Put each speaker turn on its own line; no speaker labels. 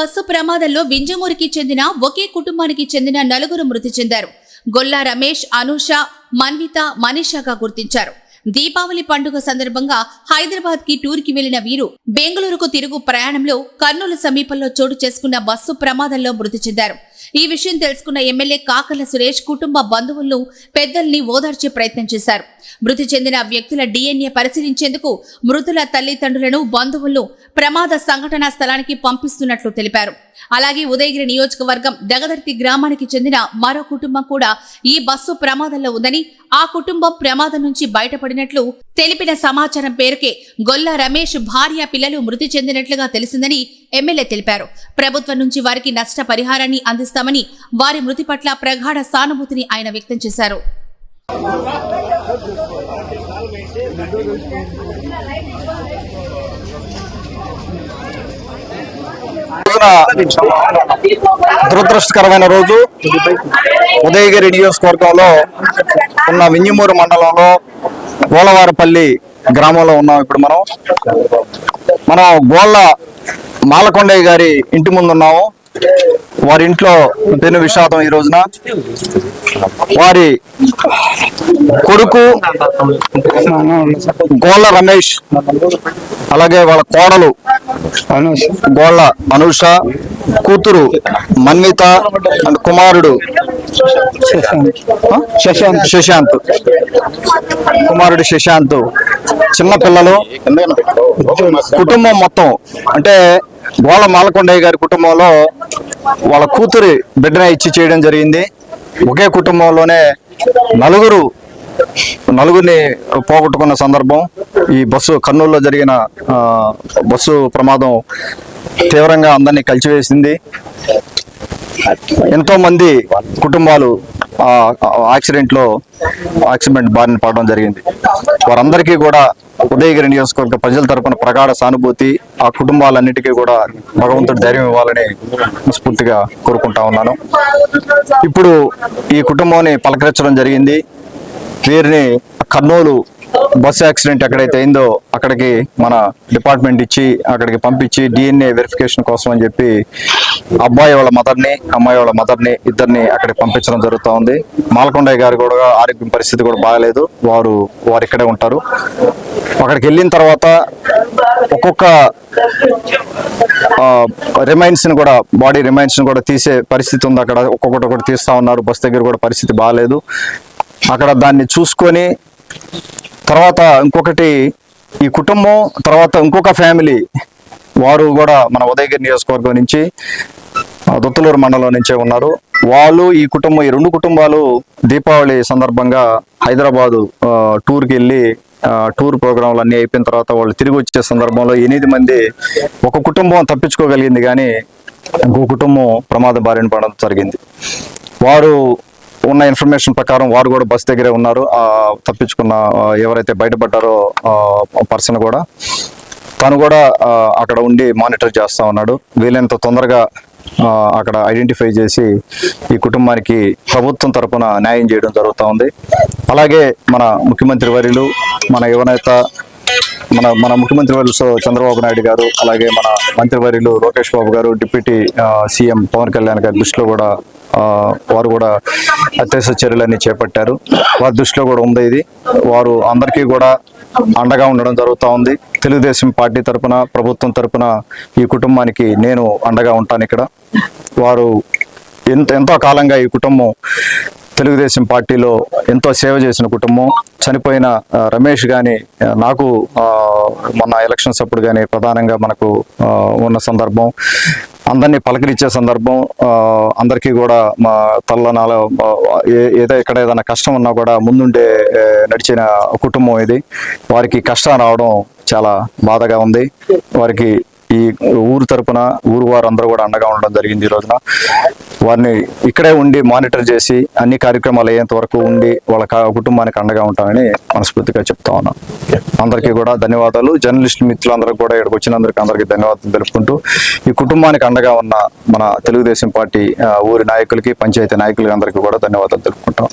Bus ప్రమాదంలో వింజమూరికి చెందిన ఒకే కుటుంబానికి చెందిన నలుగురు మృతి చెందారు. గొల్లా రమేష్, అనూష, మన్విత, మనీషాగా గుర్తించారు. దీపావళి పండుగ సందర్భంగా హైదరాబాద్ కి టూర్ కి వెళ్లిన వీరు బెంగళూరుకు తిరుగు ప్రయాణంలో కర్నూలు సమీపంలో చోటు చేసుకున్న బస్సు ప్రమాదంలో మృతి చెందారు. ఈ విషయం తెలుసుకున్న ఎమ్మెల్యే కాకర్ల సురేష్ కుటుంబ బంధువులను, పెద్దల్ని ఓదార్చే ప్రయత్నం చేశారు. మృతి చెందిన వ్యక్తుల DNA పరిశీలించేందుకు మృతుల తల్లిదండ్రులను, బంధువులను ప్రమాద సంఘటనా స్థలానికి పంపిస్తున్నట్లు తెలిపారు. అలాగే ఉదయగిరి నియోజకవర్గం దగదర్తి గ్రామానికి చెందిన మరో కుటుంబం కూడా ఈ బస్సు ప్రమాదంలో ఉందని, ఆ కుటుంబం ప్రమాదం నుంచి బయటపడినట్లు తెలిపిన సమాచారం పేరుకే గొల్లా రమేష్ భార్య, పిల్లలు మృతి చెందినట్లుగా తెలిసిందని ఎమ్మెల్యే తెలిపారు. ప్రభుత్వం నుంచి వారికి నష్ట పరిహారాన్ని అందిస్తామని, వారి మృతి పట్ల ప్రగాఢ సానుభూతిని ఆయన వ్యక్తం చేశారు.
దురదృష్టకరమైన రోజు. ఉదయగిరి నియోజకవర్గంలో ఉన్న వింజమూరు మండలంలో గోలవారపల్లి గ్రామంలో ఉన్నాం. ఇప్పుడు మనం గోళ్ళ మాలకొండయ్య గారి ఇంటి ముందు ఉన్నాము. వారి ఇంట్లో పెను విషాదం. ఈ రోజున వారి కొడుకు గోళ్ళ రమేష్, అలాగే వాళ్ళ కోడలు గోళ్ళ అనూష, కూతురు మన్విత అండ్ కుమారుడు శశాంత్ చిన్న పిల్లలు, కుటుంబం మొత్తం. అంటే గోళ్ళ మాలకొండయ్య గారి కుటుంబంలో వాళ్ళ కూతురి బిడ్డనే ఇచ్చి చేయడం జరిగింది. ఒకే కుటుంబంలోనే నలుగురిని పోగొట్టుకున్న సందర్భం. ఈ కర్నూలులో జరిగిన బస్సు ప్రమాదం తీవ్రంగా అందరినీ కలిచివేసింది. ఎంతో మంది కుటుంబాలు యాక్సిడెంట్ బారిన పడడం జరిగింది. వారందరికీ కూడా ఉదయగిరి నియోజకవర్గ ప్రజల తరపున ప్రగాఢ సానుభూతి, ఆ కుటుంబాలన్నిటికీ కూడా భగవంతుడు ధైర్యం ఇవ్వాలని స్ఫూర్తిగా కోరుకుంటా ఉన్నాను. ఇప్పుడు ఈ కుటుంబాన్ని పలకరించడం జరిగింది. వీరిని కర్నూలు బస్సు యాక్సిడెంట్ ఎక్కడైతే అయిందో అక్కడికి మన డిపార్ట్మెంట్ ఇచ్చి అక్కడికి పంపించి DNA వెరిఫికేషన్ కోసం అని చెప్పి అబ్బాయి వాళ్ళ మదర్ని, అమ్మాయి వాళ్ళ మదర్ని ఇద్దరిని అక్కడికి పంపించడం జరుగుతూ ఉంది. మాలకొండయ్య గారు కూడా ఆరోగ్యం పరిస్థితి కూడా బాగాలేదు. వారు ఇక్కడే ఉంటారు. అక్కడికి వెళ్ళిన తర్వాత ఒక్కొక్క బాడీ రిమైన్స్ ని కూడా తీసే పరిస్థితి ఉంది. అక్కడ ఒక్కొక్కటి తీస్తా ఉన్నారు. బస్ దగ్గర కూడా పరిస్థితి బాగాలేదు. అక్కడ దాన్ని చూసుకొని తర్వాత ఇంకొకటి ఈ కుటుంబం, తర్వాత ఇంకొక ఫ్యామిలీ వారు కూడా మన ఉదయగిరి నియోజకవర్గం నుంచి దొత్తలూరు మండలం నుంచే ఉన్నారు. ఈ కుటుంబం, ఈ రెండు కుటుంబాలు దీపావళి సందర్భంగా హైదరాబాదు టూర్కి వెళ్ళి టూర్ ప్రోగ్రాంలు అన్నీ అయిపోయిన తర్వాత వాళ్ళు తిరిగి వచ్చే సందర్భంలో 8 మంది, ఒక కుటుంబం తప్పించుకోగలిగింది కానీ ఇంకో కుటుంబం ప్రమాద బారిన పడడం జరిగింది. వారు ఉన్న ఇన్ఫర్మేషన్ ప్రకారం వారు కూడా బస్ దగ్గరే ఉన్నారు. తప్పించుకున్న ఎవరైతే బయటపడ్డారో పర్సన్ కూడా తను కూడా అక్కడ ఉండి మానిటర్ చేస్తా ఉన్నాడు. వీలైనంత తొందరగా అక్కడ ఐడెంటిఫై చేసి ఈ కుటుంబానికి ప్రభుత్వం తరపున న్యాయం చేయడం జరుగుతూ ఉంది. అలాగే మన ముఖ్యమంత్రి వర్యులు, మన యువనేత, మన ముఖ్యమంత్రి వర్యులు చంద్రబాబు నాయుడు గారు, అలాగే మన మంత్రివర్యులు లోకేష్ బాబు గారు, డిప్యూటీ సీఎం పవన్ కళ్యాణ్ గారి దృష్టిలో కూడా వారు కూడా అత్యవసర చర్యలన్నీ చేపట్టారు. వారి దృష్టిలో కూడా ఉంది ఇది. వారు అందరికీ కూడా అండగా ఉండడం జరుగుతూ ఉంది. తెలుగుదేశం పార్టీ తరపున, ప్రభుత్వం తరపున ఈ కుటుంబానికి నేను అండగా ఉంటాను. ఇక్కడ వారు ఎంతో కాలంగా ఈ కుటుంబం తెలుగుదేశం పార్టీలో ఎంతో సేవ చేసిన కుటుంబం. చనిపోయిన రమేష్ కానీ నాకు మొన్న ఎలక్షన్స్ అప్పుడు కానీ ప్రధానంగా మనకు ఉన్న సందర్భం, అందరినీ పలకరించే సందర్భం, అందరికీ కూడా మా తల్లనాల ఎక్కడ ఏదైనా కష్టం ఉన్నా కూడా ముందుండే నడిచిన కుటుంబం ఇది. వారికి కష్టం రావడం చాలా బాధగా ఉంది. వారికి ఈ ఊరు తరపున వారందరూ కూడా అండగా ఉండడం జరిగింది. ఈ రోజున వారిని ఇక్కడే ఉండి మానిటర్ చేసి అన్ని కార్యక్రమాలు అయ్యేంత వరకు ఉండి వాళ్ళ కుటుంబానికి అండగా ఉంటానని మనస్ఫూర్తిగా చెప్తా ఉన్నాను. అందరికీ కూడా ధన్యవాదాలు. జర్నలిస్ట్ మిత్రులందరికీ కూడా ఇక్కడికి వచ్చినందుకు అందరికీ ధన్యవాదాలు తెలుపుకుంటూ ఈ కుటుంబానికి అండగా ఉన్న మన తెలుగుదేశం పార్టీ ఊరి నాయకులకి, పంచాయతీ నాయకులకి అందరికీ కూడా ధన్యవాదాలు తెలుపుకుంటాం.